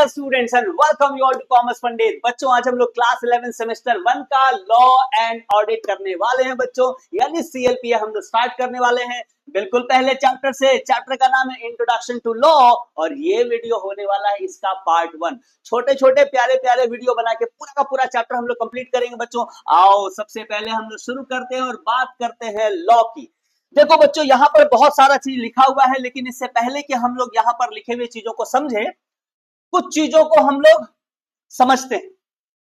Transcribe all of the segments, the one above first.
Dear students and welcome you all to commerce Pandit. बच्चों आज हम लोग क्लास 11 सेमेस्टर 1 का लॉ एंड ऑडिट करने वाले हैं बच्चों, यानी सीएलपीए हम लोग स्टार्ट करने वाले हैं। बिल्कुल पहले चैप्टर से, चैप्टर का नाम है इंट्रोडक्शन टू लॉ और ये वीडियो होने वाला है इसका पार्ट 1। छोटे छोटे प्यारे प्यारे वीडियो बना के पूरा का पूरा चैप्टर हम लोग कंप्लीट करेंगे बच्चों। आओ सबसे पहले हम लोग शुरू करते हैं और बात करते हैं लॉ की। देखो बच्चों यहाँ पर बहुत सारा चीज लिखा हुआ है, लेकिन इससे पहले कि हम लोग यहाँ पर लिखे हुए चीजों को समझे, कुछ चीजों को हम लोग समझते हैं।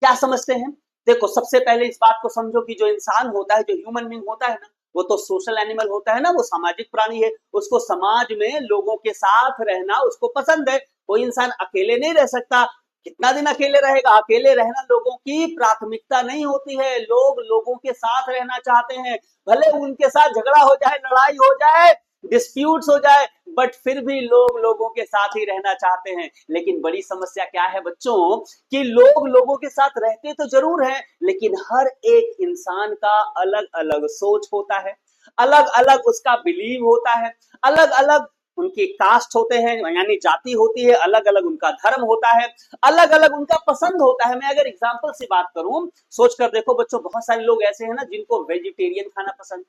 क्या समझते हैं? देखो सबसे पहले इस बात को समझो कि जो इंसान होता है, जो ह्यूमन बीइंग होता है ना, वो तो सोशल एनिमल होता है ना, वो सामाजिक प्राणी है। उसको समाज में लोगों के साथ रहना उसको पसंद है। कोई इंसान अकेले नहीं रह सकता। कितना दिन अकेले रहेगा? अकेले रहना लोगों की प्राथमिकता नहीं होती है। लोग लोगों के साथ रहना चाहते हैं, भले उनके साथ झगड़ा हो जाए, लड़ाई हो जाए, डिस्प्यूट्स हो जाए, बट फिर भी लोग लोगों के साथ ही रहना चाहते हैं। लेकिन बड़ी समस्या क्या है बच्चों कि लोग लोगों के साथ रहते तो जरूर हैं, लेकिन हर एक इंसान का अलग अलग सोच होता है, अलग अलग उसका बिलीव होता है, अलग अलग उनकी कास्ट होते हैं यानी जाति होती है, अलग अलग उनका धर्म होता है, अलग अलग उनका पसंद होता है। मैं अगर एग्जांपल से बात करूं, सोच कर देखो बच्चों, बहुत सारे लोग ऐसे हैं ना जिनको वेजिटेरियन खाना पसंद,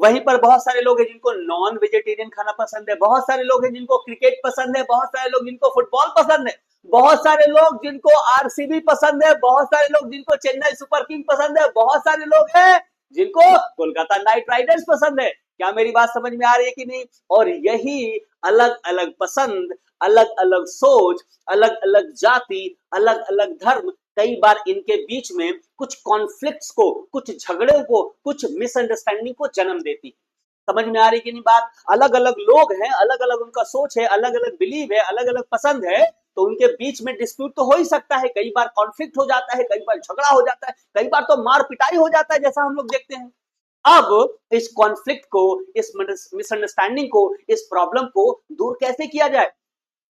वहीं पर बहुत सारे लोग हैं जिनको नॉन वेजिटेरियन खाना पसंद है, बहुत सारे लोग हैं जिनको क्रिकेट पसंद है, बहुत सारे लोग जिनको फुटबॉल पसंद है, बहुत सारे लोग जिनको आरसीबी पसंद है, बहुत सारे लोग जिनको चेन्नई सुपर किंग पसंद है, बहुत सारे लोग हैं जिनको कोलकाता नाइट राइडर्स पसंद है। क्या मेरी बात समझ में आ रही है कि नहीं? और यही अलग अलग पसंद, अलग अलग सोच, अलग अलग जाति, अलग अलग धर्म, कई बार इनके बीच में कुछ कॉन्फ्लिक्ट्स को, कुछ झगड़ों को, कुछ मिसअंडरस्टैंडिंग को जन्म देती है। समझ में आ रही कि नहीं बात? अलग अलग लोग हैं, अलग अलग उनका सोच है, अलग अलग बिलीव है, अलग अलग पसंद है, तो उनके बीच में डिस्प्यूट तो हो ही सकता है। कई बार कॉन्फ्लिक्ट हो जाता है, कई बार झगड़ा हो जाता है, कई बार तो मार पिटाई हो जाता है, जैसा हम लोग देखते हैं। अब इस कॉन्फ्लिक्ट को, इस मिसअंडरस्टैंडिंग को, इस प्रॉब्लम को दूर कैसे किया जाए?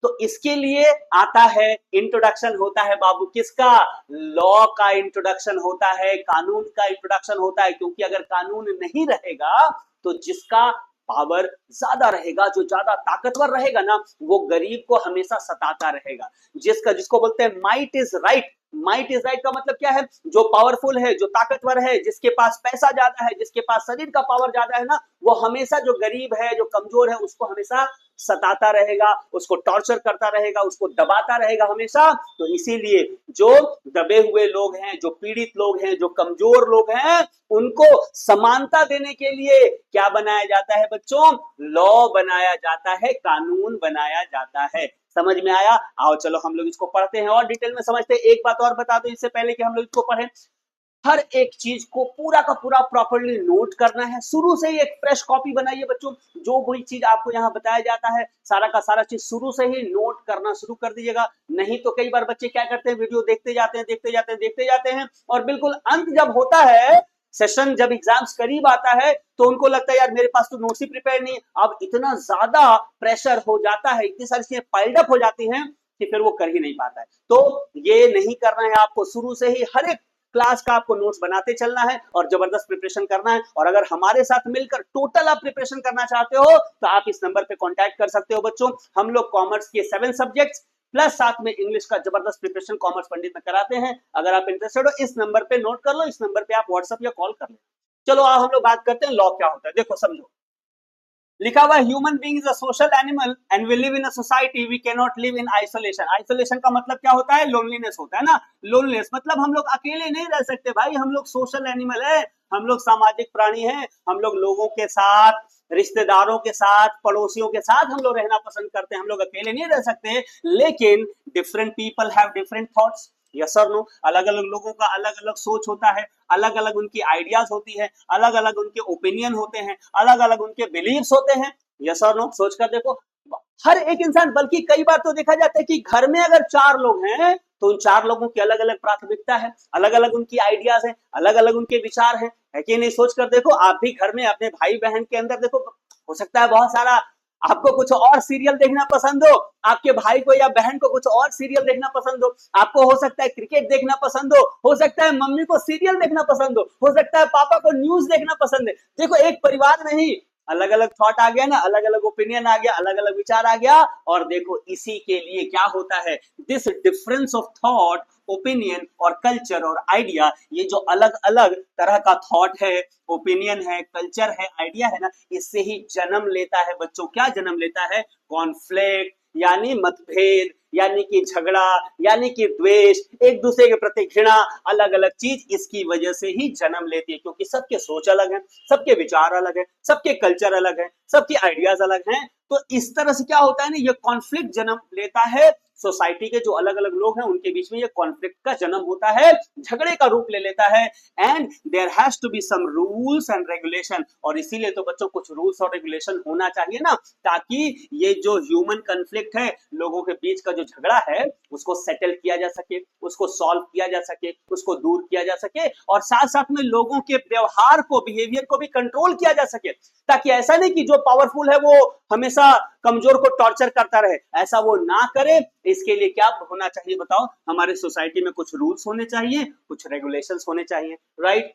तो इसके लिए आता है इंट्रोडक्शन होता है बाबू, किसका? लॉ का इंट्रोडक्शन होता है, कानून का इंट्रोडक्शन होता है। क्योंकि अगर कानून नहीं रहेगा तो जिसका पावर ज्यादा रहेगा, जो ज्यादा ताकतवर रहेगा ना, वो गरीब को हमेशा सताता रहेगा। जिसको बोलते हैं might is right. Might is right का मतलब क्या है? जो पावरफुल है, जो ताकतवर है, जिसके पास पैसा ज्यादा है, जिसके पास शरीर का पावर ज्यादा है ना, वो हमेशा जो गरीब है, जो कमजोर है, उसको हमेशा सताता रहेगा, उसको टॉर्चर करता रहेगा, उसको दबाता रहेगा हमेशा। तो इसीलिए जो दबे हुए लोग हैं, जो पीड़ित लोग हैं, जो कमजोर लोग हैं, उनको समानता देने के लिए क्या बनाया जाता है बच्चों? लॉ बनाया जाता है, कानून बनाया जाता है। समझ में आया? आओ चलो हम लोग इसको पढ़ते हैं और डिटेल में समझते हैं। एक बात और बता दो इससे पहले कि हम लोग इसको पढ़ें, हर एक चीज को पूरा का पूरा प्रॉपर्ली नोट करना है। शुरू से ही एक फ्रेश कॉपी बनाइए बच्चों। जो कोई चीज आपको यहाँ बताया जाता है, सारा का सारा चीज शुरू से ही नोट करना शुरू कर दीजिएगा। नहीं तो कई बार बच्चे क्या करते हैं, वीडियो देखते जाते हैं, देखते जाते हैं, देखते जाते हैं, और बिल्कुल अंत जब होता है, सेशन जब एग्जाम्स करीब आता है, तो उनको लगता है यार मेरे पास तो नोट्स ही प्रिपेयर नहीं। अब इतना ज्यादा प्रेशर हो जाता है, इतनी सारी चीजें पाइल्ड अप हो जाती हैं कि फिर वो कर ही नहीं पाता है। तो ये नहीं करना है आपको। शुरू से ही हर एक क्लास का आपको नोट्स बनाते चलना है और जबरदस्त प्रिपरेशन करना है। और अगर हमारे साथ मिलकर टोटल आप प्रिपरेशन करना चाहते हो तो आप इस नंबर पे कांटेक्ट कर सकते हो बच्चों। हम लोग कॉमर्स के 7 सब्जेक्ट्स प्लस साथ में इंग्लिश का जबरदस्त प्रिपरेशन कॉमर्स पंडित में कराते हैं। अगर आप इंटरेस्टेड हो, इस नंबर पे नोट कर लो, इस नंबर पे आप व्हाट्सएप या कॉल कर लो। चलो हम लोग बात करते हैं लॉ क्या होता है। देखो समझो, लिखा हुआ human being is a social animal and we live in a society, we can not live in isolation. Isolation का मतलब क्या होता है? लोनलीनेस होता है ना। लोनलीनेस मतलब हम लोग अकेले नहीं रह सकते भाई, हम लोग सोशल एनिमल है, हम लोग सामाजिक प्राणी हैं। हम लोग लोगों के साथ, रिश्तेदारों के साथ, पड़ोसियों के साथ हम लोग रहना पसंद करते हैं। हम लोग अकेले नहीं रह सकते। लेकिन different people have different thoughts, yes और नो। अलग अलग लोगों का अलग अलग सोच होता है, अलग अलग उनकी आइडियाज होती है, अलग अलग उनके ओपिनियन होते हैं, अलग अलग उनके बिलीव्स होते हैं, यस और नो। सोच कर देखो, हर एक इंसान, बल्कि कई बार तो देखा जाता है कि घर में अगर 4 लोग हैं तो उन 4 लोगों की अलग अलग प्राथमिकता है, अलग अलग उनकी आइडियाज हैं, अलग अलग उनके विचार हैं, है कि नहीं? सोच कर देखो, आप भी घर में अपने भाई बहन के अंदर देखो, हो सकता है बहुत सारा आपको कुछ और सीरियल देखना पसंद हो, आपके भाई को या बहन को कुछ और सीरियल देखना पसंद हो, आपको हो सकता है क्रिकेट देखना पसंद हो सकता है मम्मी को सीरियल देखना पसंद हो सकता है पापा को न्यूज देखना पसंद है। देखो एक परिवार में ही अलग अलग थॉट आ गया ना, अलग अलग ओपिनियन आ गया, अलग अलग विचार आ गया। और देखो इसी के लिए क्या होता है, this difference of thought, opinion और कल्चर और आइडिया, ये जो अलग अलग तरह का थॉट है, ओपिनियन है, कल्चर है, आइडिया है ना, इससे ही जन्म लेता है बच्चों, क्या जन्म लेता है, कॉन्फ्लिक्ट, यानी मतभेद, यानी कि झगड़ा, यानी कि द्वेष, एक दूसरे के प्रति घृणा, अलग अलग चीज इसकी वजह से ही जन्म लेती है, क्योंकि सबके सोच अलग है, सबके विचार अलग है, सबके कल्चर अलग है, सबके आइडियाज अलग हैं। तो इस तरह से क्या होता है ना, ये कॉन्फ्लिक्ट जन्म लेता है, सोसाइटी के जो अलग अलग लोग हैं उनके बीच में ये कॉन्फ्लिक्ट का जन्म होता है, झगड़े का रूप ले लेता है। And there has to be some rules and regulation, और इसीलिए तो बच्चों कुछ रूल्स और रेगुलेशन होना चाहिए ना, ताकि ये जो ह्यूमन कॉन्फ्लिक्ट है, लोगों के बीच का जो झगड़ा है, उसको सेटल किया जा सके, उसको सॉल्व किया जा सके, उसको दूर किया जा सके, और साथ साथ में लोगों के व्यवहार को, बिहेवियर को भी कंट्रोल किया जा सके, ताकि ऐसा नहीं कि जो पावरफुल है वो हमेशा कमजोर को टॉर्चर करता रहे, ऐसा वो ना करे। इसके लिए क्या होना चाहिए बताओ, हमारे सोसाइटी में कुछ रूल्स होने चाहिए, कुछ रेगुलेशंस होने चाहिए, राइट।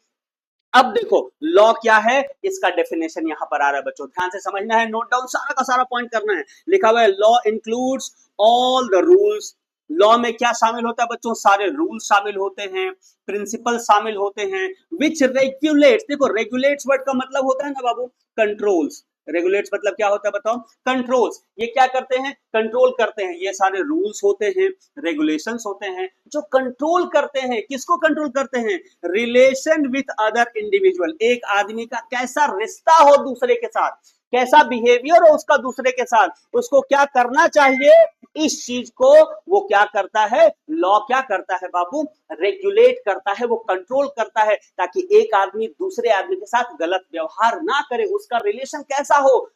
अब देखो लॉ क्या है, इसका डेफिनेशन यहां पर आ रहा है बच्चों, ध्यान से समझना है, नोट डाउन सारा का सारा पॉइंट करना है। लिखा हुआ है law includes all the rules, law में क्या शामिल होता है बच्चों, सारे रूल्स शामिल होते हैं, प्रिंसिपल शामिल होते हैं, विच रेगुलेट्स, देखो रेगुलेट्स वर्ड का मतलब होता है ना बाबू, कंट्रोल्स, रेगुलेट्स मतलब क्या होता है बताओ, कंट्रोल्स, ये क्या करते हैं, कंट्रोल करते हैं, ये सारे रूल्स होते हैं, रेगुलेशंस होते हैं जो कंट्रोल करते हैं, किसको कंट्रोल करते हैं, रिलेशन विथ अदर इंडिविजुअल, एक आदमी का कैसा रिश्ता हो दूसरे के साथ, कैसा बिहेवियर हो उसका दूसरे के साथ, उसको क्या करना चाहिए, इस चीज को वो क्या करता है, लॉ क्या करता है बाबू, रेगुलेट करता है, वो कंट्रोल करता है, ताकि एक आदमी दूसरे आदमी के साथ गलत व्यवहार ना करे, उसका रिलेशन कैसा हो,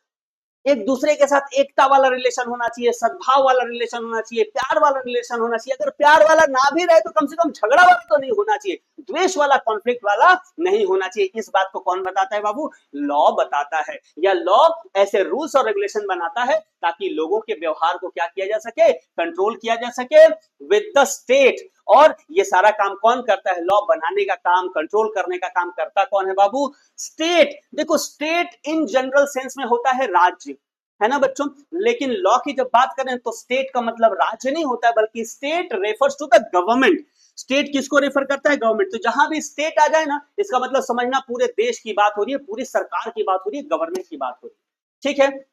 एक दूसरे के साथ एकता वाला रिलेशन होना चाहिए, सद्भाव वाला रिलेशन होना चाहिए, प्यार वाला रिलेशन होना चाहिए, अगर प्यार वाला ना भी रहे तो कम से कम झगड़ा वाला तो नहीं होना चाहिए, द्वेष वाला, कॉन्फ्लिक्ट वाला नहीं होना चाहिए। इस बात को कौन बताता है बाबू, लॉ बताता है, या लॉ ऐसे रूल्स और रेगुलेशन बनाता है ताकि लोगों के व्यवहार को क्या किया जा सके, कंट्रोल किया जा सके विद द स्टेट। और ये सारा काम कौन करता है, लॉ बनाने का काम, कंट्रोल करने का काम करता कौन है बाबू, स्टेट। देखो स्टेट इन जनरल सेंस में होता है राज्य, है ना बच्चों, लेकिन लॉ की जब बात करें तो स्टेट का मतलब राज्य नहीं होता है, बल्कि state refers to the government. State किसको रेफर करता है, गवर्नमेंट। तो जहां भी स्टेट आ जाए ना, इसका मतलब समझना पूरे देश की बात हो रही है, पूरी सरकार की बात हो रही है, गवर्नमेंट की बात हो रही है, ठीक है,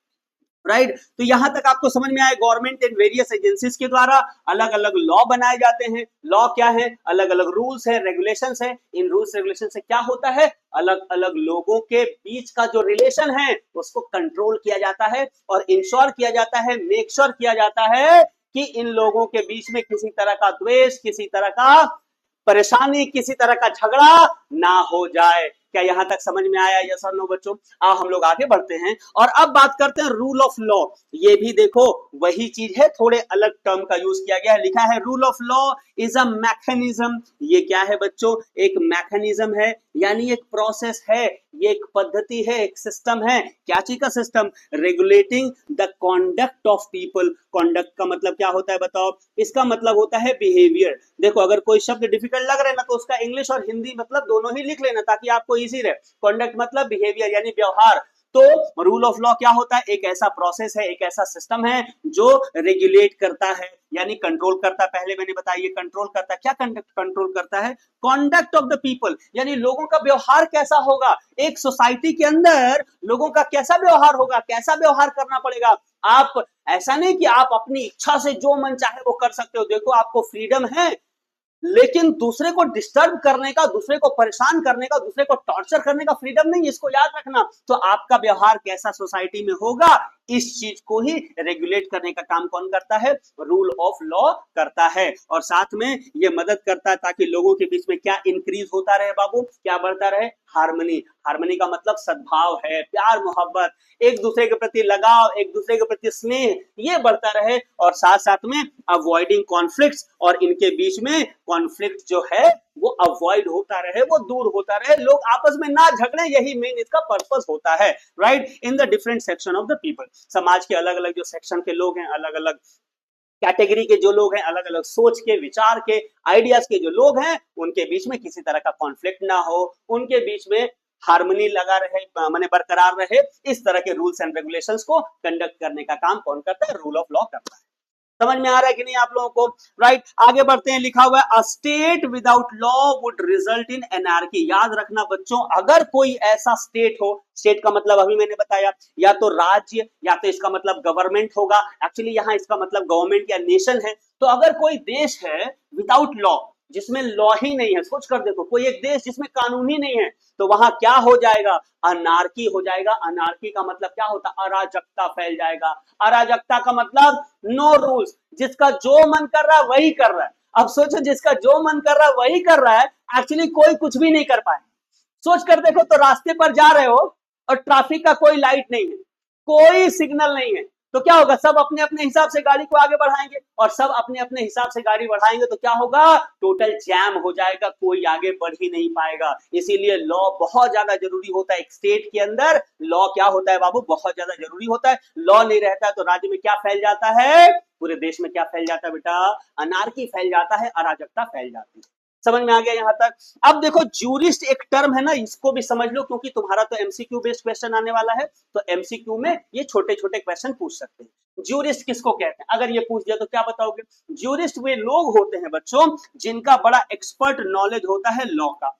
राइट। तो यहां तक आपको समझ में आए, गवर्नमेंट एंड वेरियस एजेंसीज के द्वारा अलग अलग लॉ बनाए जाते हैं। लॉ क्या है, अलग अलग रूल्स है, रेगुलेशंस है। इन रूल्स रेगुलेशन से क्या होता है, अलग अलग लोगों के बीच का जो रिलेशन है उसको कंट्रोल किया जाता है, और इंश्योर किया जाता है, मेक श्योर किया जाता है कि इन लोगों के बीच में किसी तरह का द्वेष, किसी तरह का परेशानी, किसी तरह का झगड़ा ना हो जाए। क्या यहां तक समझ में आया, यस और नो बच्चों। हम लोग आगे बढ़ते हैं और अब बात करते हैं रूल ऑफ लॉ। ये भी देखो वही चीज है, थोड़े अलग टर्म का यूज किया गया है। लिखा है rule of law is a mechanism. ये क्या है बच्चों, एक मैकेनिज्म है, यानी एक प्रोसेस है, ये एक पद्धति है, एक सिस्टम है। क्या चीज का system, regulating the conduct of people. Conduct का मतलब क्या होता है बताओ, इसका मतलब होता है बिहेवियर। देखो अगर कोई शब्द डिफिकल्ट लग रहा है ना, तो उसका इंग्लिश और हिंदी मतलब दोनों ही लिख लेना, ताकि आपको इजी रहे। कॉन्डक्ट मतलब बिहेवियर यानी व्यवहार। तो रूल ऑफ लॉ क्या होता है, एक ऐसा प्रोसेस है, एक ऐसा सिस्टम है जो रेगुलेट करता है, यानी कंट्रोल करता है। पहले मैंने बताया ये कंट्रोल करता है, क्या कंट्रोल करता है, कॉन्डक्ट ऑफ द पीपल, यानी लोगों का व्यवहार कैसा होगा, एक सोसाइटी के अंदर लोगों का कैसा व्यवहार होगा, कैसा व्यवहार करना पड़ेगा। आप ऐसा नहीं कि आप अपनी इच्छा से जो मन चाहे वो कर सकते हो। देखो आपको फ्रीडम है, लेकिन दूसरे को डिस्टर्ब करने का, दूसरे को परेशान करने का, दूसरे को टॉर्चर करने का फ्रीडम नहीं, इसको याद रखना। तो आपका व्यवहार कैसा सोसाइटी में होगा, इस चीज को ही रेगुलेट करने का काम कौन करता है, रूल ऑफ लॉ करता है। और साथ में ये मदद करता है ताकि लोगों के बीच में क्या इंक्रीज होता रहे बाबू, क्या बढ़ता रहे, हार्मनी। हार्मनी का मतलब सद्भाव है, प्यार मोहब्बत, एक दूसरे के प्रति लगाव, एक दूसरे के प्रति स्नेह, ये बढ़ता रहे। और साथ साथ में अवॉइडिंग कॉन्फ्लिक्ट्स, और इनके बीच में कॉन्फ्लिक्ट जो है वो अवॉइड होता रहे, वो दूर होता रहे, लोग आपस में ना झगड़े, यही मेन इसका पर्पस होता है, right. In the different section of the people, समाज के अलग अलग जो सेक्शन के लोग हैं, अलग अलग कैटेगरी के जो लोग हैं, अलग अलग सोच के, विचार के, आइडियाज के जो लोग हैं, उनके बीच में किसी तरह का कॉन्फ्लिक्ट ना हो, उनके बीच में हार्मनी लगा रहे, माने बरकरार रहे, इस तरह के रूल्स एंड रेगुलेशंस को कंडक्ट करने का काम कौन करता है? रूल ऑफ लॉ करता है। समझ में आ रहा है कि नहीं आप लोगों को? राइट, आगे बढ़ते हैं। लिखा हुआ है a state without law would result in anarchy. याद रखना बच्चों, अगर कोई ऐसा स्टेट हो, स्टेट का मतलब अभी मैंने बताया या तो राज्य या तो इसका मतलब गवर्नमेंट होगा, एक्चुअली यहां इसका मतलब गवर्नमेंट या नेशन है। तो अगर कोई देश है विदाउट लॉ, जिसमें लॉ ही नहीं है, सोच कर देखो, कोई एक देश जिसमें कानून ही नहीं है, तो वहां क्या हो जाएगा? अनार्की हो जाएगा। अनार्की का मतलब क्या होता है? अराजकता फैल जाएगा। अराजकता का मतलब नो रूल्स, जिसका जो मन कर रहा है वही कर रहा है। अब सोचो, जिसका जो मन कर रहा है वही कर रहा है, एक्चुअली कोई कुछ भी नहीं कर पाए। सोच कर देखो, तो रास्ते पर जा रहे हो और ट्रैफिक का कोई लाइट नहीं है, कोई सिग्नल नहीं है, तो क्या होगा? सब अपने अपने हिसाब से गाड़ी को आगे बढ़ाएंगे, और सब अपने अपने हिसाब से गाड़ी बढ़ाएंगे तो क्या होगा? टोटल जैम हो जाएगा, कोई आगे बढ़ ही नहीं पाएगा। इसीलिए लॉ बहुत ज्यादा जरूरी होता है। एक स्टेट के अंदर लॉ क्या होता है बाबू? बहुत ज्यादा जरूरी होता है। लॉ नहीं रहता है तो राज्य में क्या फैल जाता है? पूरे देश में क्या फैल जाता है बेटा? अनार्की फैल जाता है, अराजकता फैल जाती है। समझ में आ गया यहां तक? अब देखो, ज्यूरिस्ट एक टर्म है ना, इसको भी समझ लो, क्योंकि तुम्हारा तो एमसीक्यू बेस्ड क्वेश्चन आने वाला है, तो एमसीक्यू में ये छोटे छोटे क्वेश्चन पूछ सकते हैं। ज्यूरिस्ट किसको कहते हैं? अगर ये पूछ दिया तो क्या बताओगे? ज्यूरिस्ट वे लोग होते हैं बच्चों जिनका बड़ा एक्सपर्ट नॉलेज होता है लॉ का।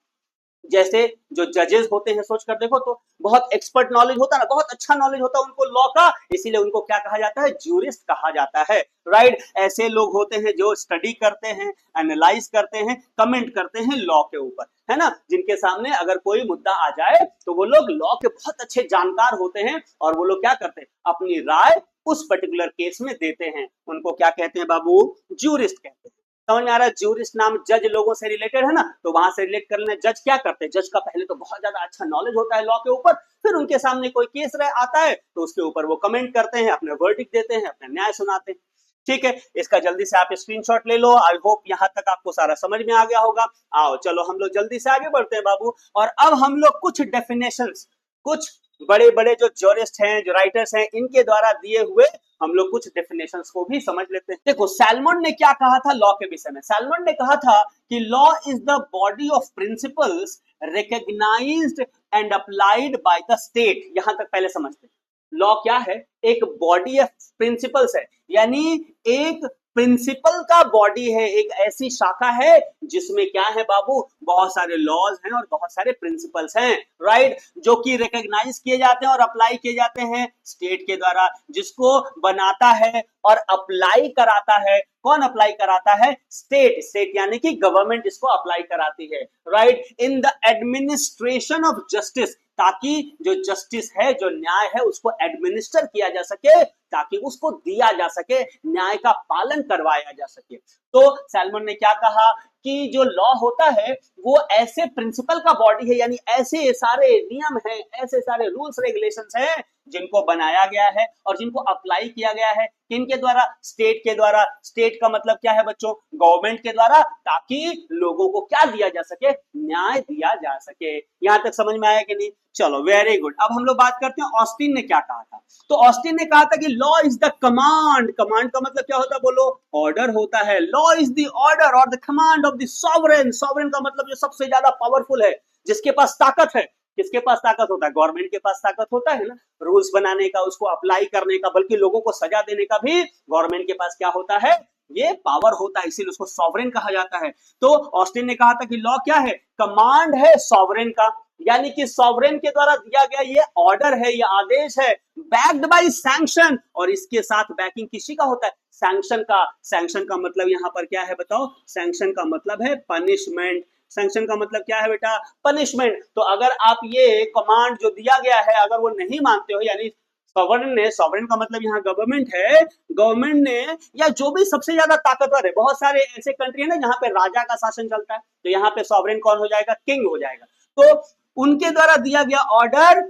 जैसे जो जजेस होते हैं, सोच कर देखो तो बहुत एक्सपर्ट नॉलेज होता है ना, बहुत अच्छा नॉलेज होता है उनको लॉ का, इसीलिए उनको क्या कहा जाता है? ज्यूरिस्ट कहा जाता है। राइट, ऐसे लोग होते हैं जो स्टडी करते हैं, एनालाइज करते हैं, कमेंट करते हैं लॉ के ऊपर, है ना, जिनके सामने अगर कोई मुद्दा आ जाए तो वो लोग लॉ के बहुत अच्छे जानकार होते हैं, और वो लोग क्या करते हैं? अपनी राय उस पर्टिकुलर केस में देते हैं। उनको क्या कहते हैं बाबू? ज्यूरिस्ट कहते हैं। समझ में आ रहा है? ज्यूरिस्ट नाम जज लोगों से रिलेटेड है ना, तो वहां से रिलेट कर लेना। जज क्या करते हैं? जज का पहले तो बहुत ज्यादा अच्छा नॉलेज होता है लॉ के ऊपर, फिर उनके सामने कोई केस आता है तो उसके ऊपर वो कमेंट करते हैं, अपने वर्डिक्ट देते हैं, अपना न्याय सुनाते हैं। ठीक है, इसका जल्दी से आप स्क्रीनशॉट ले लो। आई होप यहां तक आपको सारा समझ में आ गया होगा। आओ चलो हम लोग जल्दी से आगे बढ़ते हैं बाबू, और अब हम लोग कुछ डेफिनेशंस, कुछ बड़े बड़े जो जूरिस्ट हैं, जो राइटर्स हैं, इनके द्वारा दिए हुए हम लोग कुछ डेफिनेशंस को भी समझ लेते हैं। देखो, सैलमन ने क्या कहा था लॉ के विषय में? सैलमन ने कहा था कि law is the body of principles recognised and applied by the state. यहां तक पहले समझते हैं। लॉ क्या है? एक बॉडी ऑफ प्रिंसिपल्स है, यानी एक प्रिंसिपल का बॉडी है, एक ऐसी शाखा है जिसमें क्या है बाबू? बहुत सारे लॉज हैं और बहुत सारे प्रिंसिपल्स हैं। राइट, जो कि रिकॉग्नाइज किए जाते हैं और अप्लाई किए जाते हैं स्टेट के द्वारा, जिसको बनाता है और अप्लाई कराता है। कौन अप्लाई कराता है? स्टेट। स्टेट यानी कि गवर्नमेंट इसको अप्लाई कराती है। Right, in the administration of justice, ताकि जो जस्टिस है, जो न्याय है, उसको एडमिनिस्टर किया जा सके, ताकि उसको दिया जा सके, न्याय का पालन करवाया जा सके। तो सैलमन ने क्या कहा कि जो लॉ होता है वो ऐसे प्रिंसिपल का बॉडी है, यानी ऐसे सारे नियम हैं, ऐसे सारे रूल्स रेगुलेशंस हैं जिनको बनाया गया है और जिनको अप्लाई किया गया है। किनके द्वारा? स्टेट के द्वारा। स्टेट का मतलब क्या है बच्चों? गवर्नमेंट के द्वारा, ताकि लोगों को क्या दिया जा सके? न्याय दिया जा सके। यहां तक समझ में आया कि नहीं? चलो, वेरी गुड। अब हम लोग बात करते हैं ऑस्टिन ने क्या कहा था। तो ऑस्टिन ने कहा था कि law is the command. Command का मतलब क्या होता है? बोलो। ऑर्डर होता है। लॉ इज द ऑर्डर और the command of the sovereign. Sovereign का मतलब जो सबसे ज्यादा पावरफुल है, जिसके पास ताकत है। किसके पास ताकत होता है? गवर्नमेंट के पास ताकत होता है ना, रूल्स बनाने का, उसको अप्लाई करने का, बल्कि लोगों को सजा देने का भी गवर्नमेंट के पास क्या होता है? ये पावर होता है, इसीलिए उसको सॉवरेन कहा जाता है। तो ऑस्टिन ने कहा था कि लॉ क्या है? कमांड है सॉवरेन का, यानी कि सॉवरेन के द्वारा दिया गया ये ऑर्डर है, ये आदेश है, बैक्ड बाय सैंक्शन, और इसके साथ बैकिंग किसी का होता है? सैंक्शन का। सैंक्शन का मतलब यहां पर क्या है बताओ? सैंक्शन का मतलब है पनिशमेंट। सैंक्शन का मतलब क्या है बेटा? पनिशमेंट। तो अगर आप ये कमांड जो दिया गया है, अगर वो नहीं मानते हो, यानी सॉवरेन ने, सॉवरेन का मतलब यहाँ गवर्नमेंट है, गवर्नमेंट ने, या जो भी सबसे ज्यादा ताकतवर है, बहुत सारे ऐसे कंट्री है ना जहां पे राजा का शासन चलता है, तो यहाँ पे सॉवरेन कौन हो जाएगा? किंग हो जाएगा। तो उनके द्वारा दिया गया ऑर्डर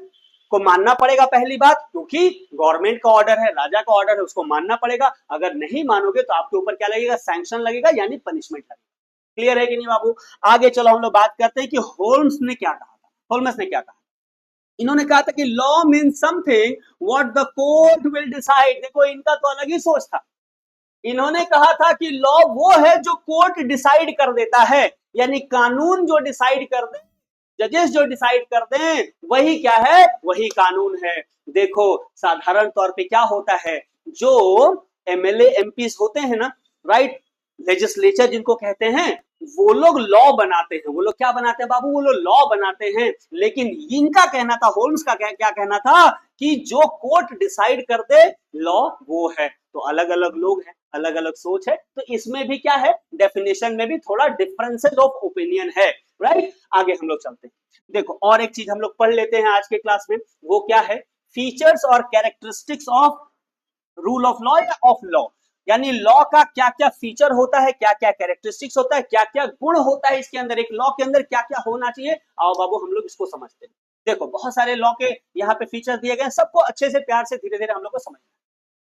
को मानना पड़ेगा, पहली बात, क्योंकि गवर्नमेंट का ऑर्डर है, राजा का ऑर्डर है, उसको मानना पड़ेगा। अगर नहीं मानोगे तो आपके ऊपर क्या लगेगा? सैंक्शन लगेगा, यानी पनिशमेंट लगेगा। क्लियर है कि नहीं बाबू? आगे चलो हम लोग बात करते हैं कि होल्म्स ने क्या कहा था। होल्मस ने क्या कहा? इन्होंने कहा था कि law means something what the court will decide. देखो, इनका तो अलग ही सोच था। इन्होंने कहा था कि लॉ वो है जो कोर्ट डिसाइड कर देता है, यानी कानून जो डिसाइड कर दे, जजेस जो डिसाइड कर दें वही क्या है, वही कानून है। देखो साधारण तौर पे क्या होता है, जो एमएलए एमपीज होते हैं ना, राइट, लेजिस्लेचर जिनको कहते हैं, वो लोग लॉ बनाते हैं। वो लोग क्या बनाते हैं बाबू, वो लोग लॉ बनाते हैं। लेकिन इनका कहना था, होल्म्स का क्या कहना था कि जो कोर्ट डिसाइड कर दे लॉ वो है। तो अलग अलग लोग हैं, अलग अलग सोच है, तो इसमें भी क्या है, डेफिनेशन में भी थोड़ा डिफरेंसेस ऑफ ओपिनियन है, राइट। आगे हम लोग चलते हैं। देखो और एक चीज हम लोग पढ़ लेते हैं आज के क्लास में, वो क्या है, फीचर्स और characteristics of rule of law या ऑफ लॉ, यानी लॉ का क्या क्या फीचर होता है, क्या क्या कैरेक्टरिस्टिक्स होता है, क्या क्या गुण होता है इसके अंदर, एक लॉ के अंदर क्या क्या होना चाहिए। आओ बाबू हम लोग इसको समझते हैं। देखो बहुत सारे लॉ के यहाँ पे फीचर दिए गए हैं, सबको अच्छे से प्यार से धीरे धीरे हम लोग को समझना है।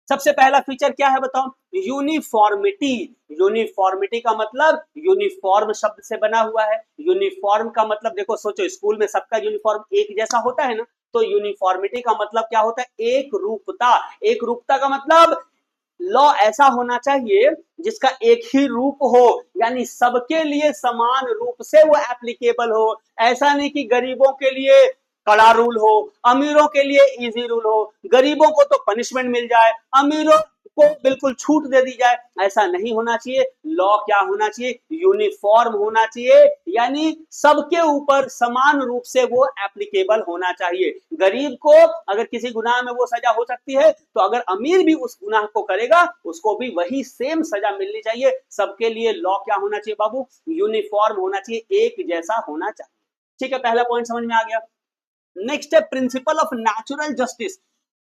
सबसे पहला फीचर क्या है बताओ, यूनिफॉर्मिटी। यूनिफॉर्मिटी का मतलब यूनिफॉर्म शब्द से बना हुआ है। यूनिफॉर्म का मतलब देखो सोचो, स्कूल में सबका यूनिफॉर्म एक जैसा होता है ना, तो यूनिफॉर्मिटी का मतलब क्या होता है, एक रूपता। एक रूपता का मतलब लॉ ऐसा होना चाहिए जिसका एक ही रूप हो, यानी सबके लिए समान रूप से वो एप्लीकेबल हो। ऐसा नहीं कि गरीबों के लिए कड़ा रूल हो, अमीरों के लिए इजी रूल हो, गरीबों को तो पनिशमेंट मिल जाए, अमीरों को बिल्कुल छूट दे दी जाए, ऐसा नहीं होना चाहिए। लॉ क्या होना चाहिए, यूनिफॉर्म होना चाहिए, यानी सबके ऊपर समान रूप से वो एप्लीकेबल होना चाहिए। गरीब को अगर किसी गुनाह में वो सजा हो सकती है, तो अगर अमीर भी उस गुनाह को करेगा उसको भी वही सेम सजा मिलनी चाहिए। सबके लिए लॉ क्या होना चाहिए बाबू, यूनिफॉर्म होना चाहिए, एक जैसा होना चाहिए। ठीक है, पहला पॉइंट समझ में आ गया। नेक्स्ट है principle of natural justice.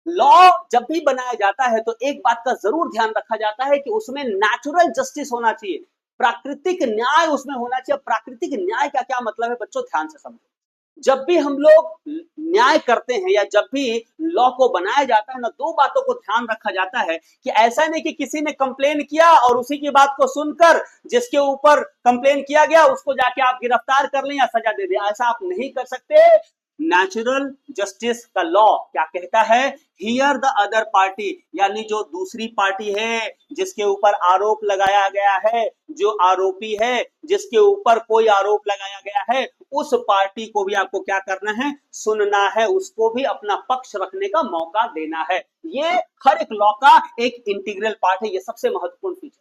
Law जब भी बनाया जाता है तो एक बात का जरूर ध्यान रखा जाता है कि उसमें नेचुरल जस्टिस होना चाहिए, प्राकृतिक न्याय उसमें होना चाहिए। प्राकृतिक न्याय का क्या मतलब है बच्चों, ध्यान से समझो। जब भी हम लोग न्याय करते हैं या जब भी लॉ को बनाया जाता है ना, दो बातों को ध्यान रखा जाता है कि ऐसा नहीं कि किसी ने कंप्लेन किया और उसी की बात को सुनकर जिसके ऊपर कंप्लेन किया गया उसको जाके आप गिरफ्तार कर लें या सजा दे दें, ऐसा आप नहीं कर सकते। नेचुरल जस्टिस का लॉ क्या कहता है, हियर द अदर पार्टी, यानी जो दूसरी पार्टी है जिसके ऊपर आरोप लगाया गया है, जो आरोपी है जिसके ऊपर कोई आरोप लगाया गया है, उस पार्टी को भी आपको क्या करना है, सुनना है, उसको भी अपना पक्ष रखने का मौका देना है। ये हर एक लॉ का एक इंटीग्रल पार्ट है, ये सबसे महत्वपूर्ण फीचर।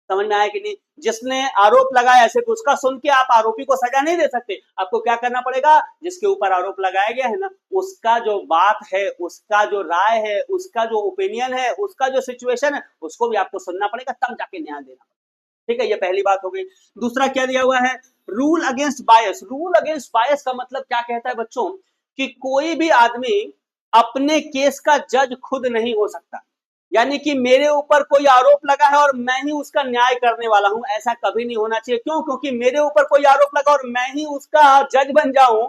समझ में आया कि नहीं, जिसने आरोप लगाया सिर्फ उसका सुन के आप आरोपी को सजा नहीं दे सकते। आपको क्या करना पड़ेगा, जिसके ऊपर आरोप लगाया गया है ना, उसका जो बात है, उसका जो राय है, उसका जो ओपिनियन है, उसका जो सिचुएशन है, उसको भी आपको सुनना पड़ेगा, तब जाके न्याय देना। ठीक है, ये पहली बात हो गई। दूसरा क्या दिया हुआ है, रूल अगेंस्ट बायस। रूल अगेंस्ट बायस का मतलब क्या कहता है बच्चों, कि कोई भी आदमी अपने केस का जज खुद नहीं हो सकता। यानी कि मेरे ऊपर कोई आरोप लगा है और मैं ही उसका न्याय करने वाला हूं, ऐसा कभी नहीं होना चाहिए। क्यों, क्योंकि मेरे ऊपर कोई आरोप लगा और मैं ही उसका जज बन जाऊं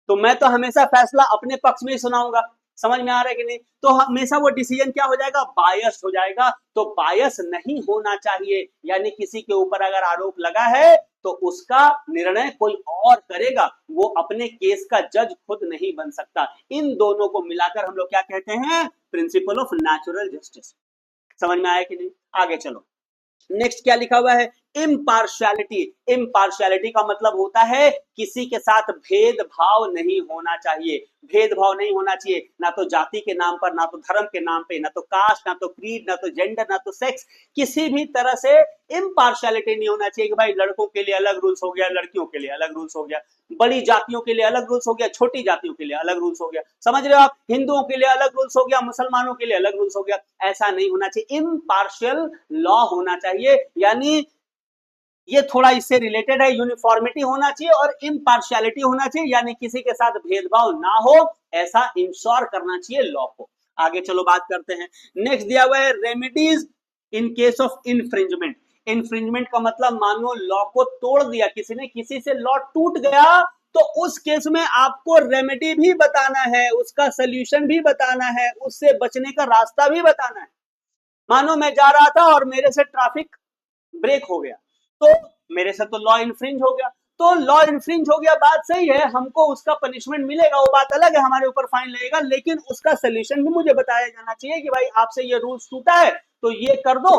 तो मैं तो हमेशा फैसला अपने पक्ष में ही सुनाऊंगा। समझ में आ रहा है कि नहीं, तो हमेशा वो डिसीजन क्या हो जाएगा, बायस हो जाएगा। तो बायस नहीं होना चाहिए, यानी किसी के ऊपर अगर आरोप लगा है तो उसका निर्णय कोई और करेगा, वो अपने केस का जज खुद नहीं बन सकता। इन दोनों को मिलाकर हम लोग क्या कहते हैं, प्रिंसिपल ऑफ नेचुरल जस्टिस। समझ में आया कि नहीं, आगे चलो। नेक्स्ट क्या लिखा हुआ है, इम्पार्शियलिटी। इम्पार्शियलिटी का मतलब होता है किसी के साथ भेदभाव नहीं होना चाहिए। भेदभाव नहीं होना चाहिए, ना तो जाति के नाम पर, ना तो धर्म के नाम पे, ना तो कास्ट, ना तो क्रीड, ना तो जेंडर, ना तो सेक्स, किसी भी तरह से इम्पार्शियलिटी नहीं होना चाहिए कि भाई लड़कों के लिए अलग रूल्स हो गया, लड़कियों के लिए अलग रूल्स हो गया, बड़ी जातियों के लिए अलग रूल्स हो गया, छोटी जातियों के लिए अलग रूल्स हो गया। समझ रहे हो आप, हिंदुओं के लिए अलग रूल्स हो गया, मुसलमानों के लिए अलग रूल्स हो गया, ऐसा नहीं होना चाहिए। इम्पार्शियल लॉ होना चाहिए, यानी ये थोड़ा इससे रिलेटेड है। यूनिफॉर्मिटी होना चाहिए और इम्पार्शियलिटी होना चाहिए, यानी किसी के साथ भेदभाव ना हो, ऐसा इंश्योर करना चाहिए लॉ को। आगे चलो बात करते हैं। नेक्स्ट दिया हुआ है remedies in case of infringement. Infringement का मतलब मान लो लॉ को तोड़ दिया किसी ने, किसी से लॉ टूट गया, तो उस केस में आपको रेमेडी भी बताना है, उसका सोल्यूशन भी बताना है, उससे बचने का रास्ता भी बताना है। मानो मैं जा रहा था और मेरे से ट्रैफिक ब्रेक हो गया, तो मेरे से तो लॉ इन्फ्रिंज हो गया, तो लॉ इन्फ्रिंज हो गया, बात सही है, हमको उसका पनिशमेंट मिलेगा, वो बात अलग है, हमारे ऊपर फाइन लगेगा, लेकिन उसका सोल्यूशन भी मुझे बताया जाना चाहिए कि भाई आपसे ये रूल्स टूटा है तो ये कर दो,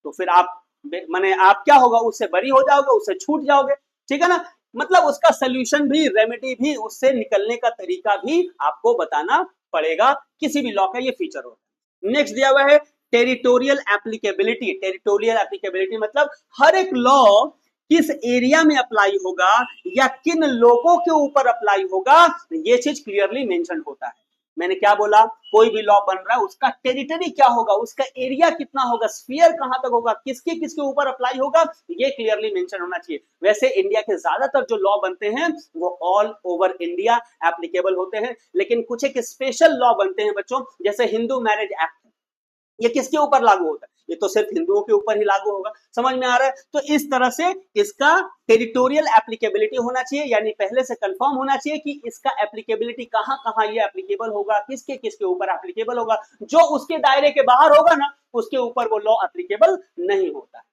तो फिर आप माने आप क्या होगा, उससे बरी हो जाओगे, उससे छूट जाओगे। ठीक है ना, मतलब उसका सोल्यूशन भी, रेमेडी भी, उससे निकलने का तरीका भी आपको बताना पड़ेगा। किसी भी लॉ का ये फीचर होता है। नेक्स्ट दिया हुआ है टेरिटोरियल एप्लीकेबिलिटी। टेरिटोरियल एप्लीकेबिलिटी मतलब हर एक लॉ किस एरिया में अप्लाई होगा या किन लोगों के ऊपर अप्लाई होगा, ये चीज क्लियरली मेंशन होता है। मैंने क्या बोला, कोई भी लॉ बन रहा है उसका टेरिटरी क्या होगा, उसका एरिया कितना होगा, स्फीयर कहां तक होगा, किसके किसके ऊपर अप्लाई होगा, ये क्लियरली मेंशन होना चाहिए। वैसे इंडिया के ज्यादातर जो लॉ बनते हैं वो ऑल ओवर इंडिया एप्लीकेबल होते हैं, लेकिन कुछ एक स्पेशल लॉ बनते हैं बच्चों, जैसे हिंदू मैरिज एक्ट, ये किसके ऊपर लागू होता है, ये तो सिर्फ हिंदुओं के ऊपर ही लागू होगा। समझ में आ रहा है? तो इस तरह से इसका टेरिटोरियल एप्लीकेबिलिटी होना चाहिए, यानी पहले से कंफर्म होना चाहिए कि इसका एप्लीकेबिलिटी कहां कहां ये एप्लीकेबल होगा, किसके किसके ऊपर एप्लीकेबल होगा। जो उसके दायरे के बाहर होगा ना, उसके ऊपर वो लॉ एप्लीकेबल नहीं होता है।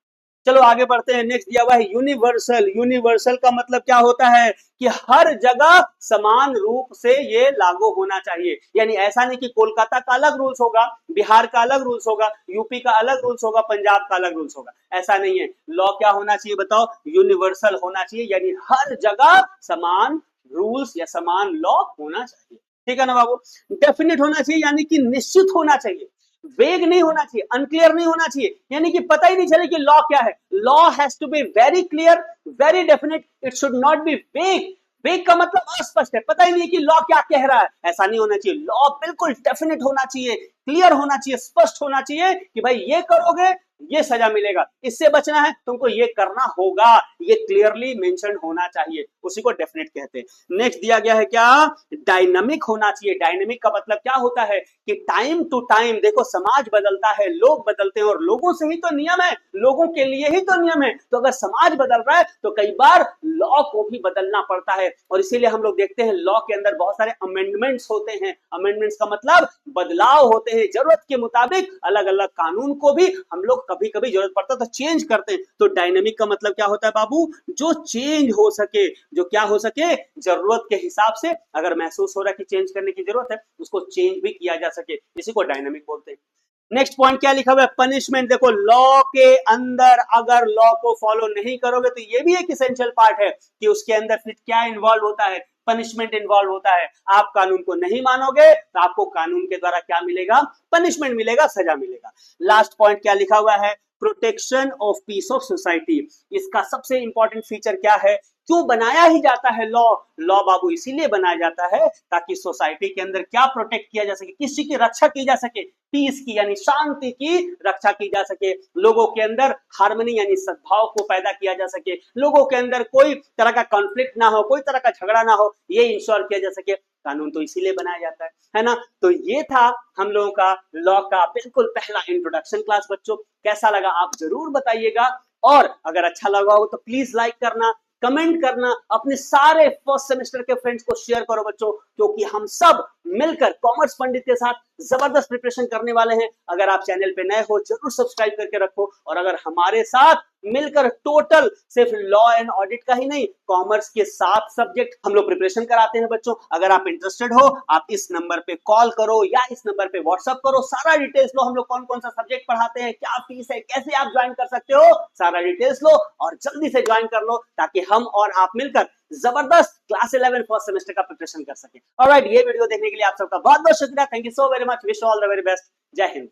चलो आगे बढ़ते हैं। नेक्स्ट दिया हुआ है यूनिवर्सल। यूनिवर्सल का मतलब क्या होता है कि हर जगह समान रूप से ये लागू होना चाहिए। यानी ऐसा नहीं कि कोलकाता का अलग रूल्स होगा, बिहार का अलग रूल्स होगा, यूपी का अलग रूल्स होगा, पंजाब का अलग रूल्स होगा, ऐसा नहीं है। लॉ क्या होना चाहिए बताओ, यूनिवर्सल होना चाहिए, यानी हर जगह समान रूल्स या समान लॉ होना चाहिए। ठीक है ना बाबू? डेफिनेट होना चाहिए, यानी कि निश्चित होना चाहिए, वेग नहीं होना चाहिए, अनक्लियर नहीं होना चाहिए, यानी कि पता ही नहीं चले कि लॉ क्या है। Law has to be very clear, very definite, it should not be vague. Vague का मतलब अस्पष्ट है, पता ही नहीं कि लॉ क्या कह रहा है, ऐसा नहीं होना चाहिए। लॉ बिल्कुल डेफिनेट होना चाहिए, क्लियर होना चाहिए, स्पष्ट होना चाहिए कि भाई ये करोगे ये सजा मिलेगा, इससे बचना है तुमको ये करना होगा, ये क्लियरली मेंशन होना चाहिए, उसी को डेफिनेट कहते हैं। नेक्स्ट दिया गया है क्या, डायनामिक होना चाहिए। डायनामिक का मतलब क्या होता है कि टाइम टू टाइम, देखो समाज बदलता है, लोग बदलते हैं, और लोगों से ही तो नियम है, लोगों के लिए ही तो नियम है। तो अगर समाज बदल रहा है तो कई बार लॉ को भी बदलना पड़ता है, और इसीलिए हम लोग देखते हैं लॉ के अंदर बहुत सारे अमेंडमेंट्स होते हैं। अमेंडमेंट्स का मतलब बदलाव होते हैं, जरूरत के मुताबिक अलग अलग कानून को भी हम लोग कभी कभी जरूरत पड़ता है तो चेंज करते हैं। तो डायनेमिक का मतलब क्या होता है बाबू, जो चेंज हो सके, जो क्या हो सके, जरूरत के हिसाब से अगर महसूस हो रहा है कि चेंज करने की जरूरत है, उसको चेंज भी किया जा सके, इसी को डायनेमिक बोलते हैं। नेक्स्ट पॉइंट क्या लिखा हुआ है, पनिशमेंट। देखो लॉ के अंदर अगर लॉ को फॉलो नहीं करोगे तो ये भी एक इसेंशियल पार्ट है कि उसके अंदर फिर क्या इन्वॉल्व होता है, पनिशमेंट इन्वॉल्व होता है। आप कानून को नहीं मानोगे तो आपको कानून के द्वारा क्या मिलेगा, पनिशमेंट मिलेगा, सजा मिलेगा। लास्ट पॉइंट क्या लिखा हुआ है, protection of peace of society. इसका सबसे इंपॉर्टेंट फीचर क्या है, क्यों बनाया ही जाता है लॉ, लॉ बाबू इसीलिए बनाया जाता है ताकि सोसाइटी के अंदर क्या प्रोटेक्ट किया जा सके, किसी की रक्षा की जा सके, पीस की यानी शांति की रक्षा की जा सके, लोगों के अंदर हार्मनी यानी सद्भाव को पैदा किया जा सके, लोगों के अंदर कोई तरह का कॉन्फ्लिक्ट ना हो, कोई तरह का झगड़ा ना हो, ये इंश्योर किया जा सके। कानून तो इसीलिए बनाया जाता है ना। तो ये था हम लोगों का लॉ का बिल्कुल पहला इंट्रोडक्शन क्लास। बच्चों कैसा लगा आप जरूर बताइएगा, और अगर अच्छा लगा हो तो प्लीज लाइक करना, कमेंट करना, अपने सारे फर्स्ट सेमेस्टर के फ्रेंड्स को शेयर करो बच्चों, क्योंकि हम सब मिलकर कॉमर्स पंडित के साथ जबरदस्त प्रिपरेशन करने वाले हैं। अगर आप चैनल पे नए हो जरूर सब्सक्राइब करके रखो, और अगर हमारे साथ मिलकर टोटल सिर्फ लॉ एंड ऑडिट का ही नहीं, कॉमर्स के 7 सब्जेक्ट हम लोग प्रिपरेशन कराते हैं बच्चों। अगर आप इंटरेस्टेड हो आप इस नंबर पे कॉल करो या इस नंबर पे व्हाट्सएप करो, सारा डिटेल्स लो, हम लोग कौन कौन सा सब्जेक्ट पढ़ाते हैं, क्या फीस है, कैसे आप ज्वाइन कर सकते हो, सारा डिटेल्स लो और जल्दी से ज्वाइन कर लो, ताकि हम और आप मिलकर जबरदस्त क्लास 11 फर्स्ट सेमेस्टर का प्रिपरेशन कर सके। ऑलराइट, ये वीडियो देखने के लिए आप सबका बहुत बहुत शुक्रिया। Thank you so very much, wish all the very best. जय हिंद।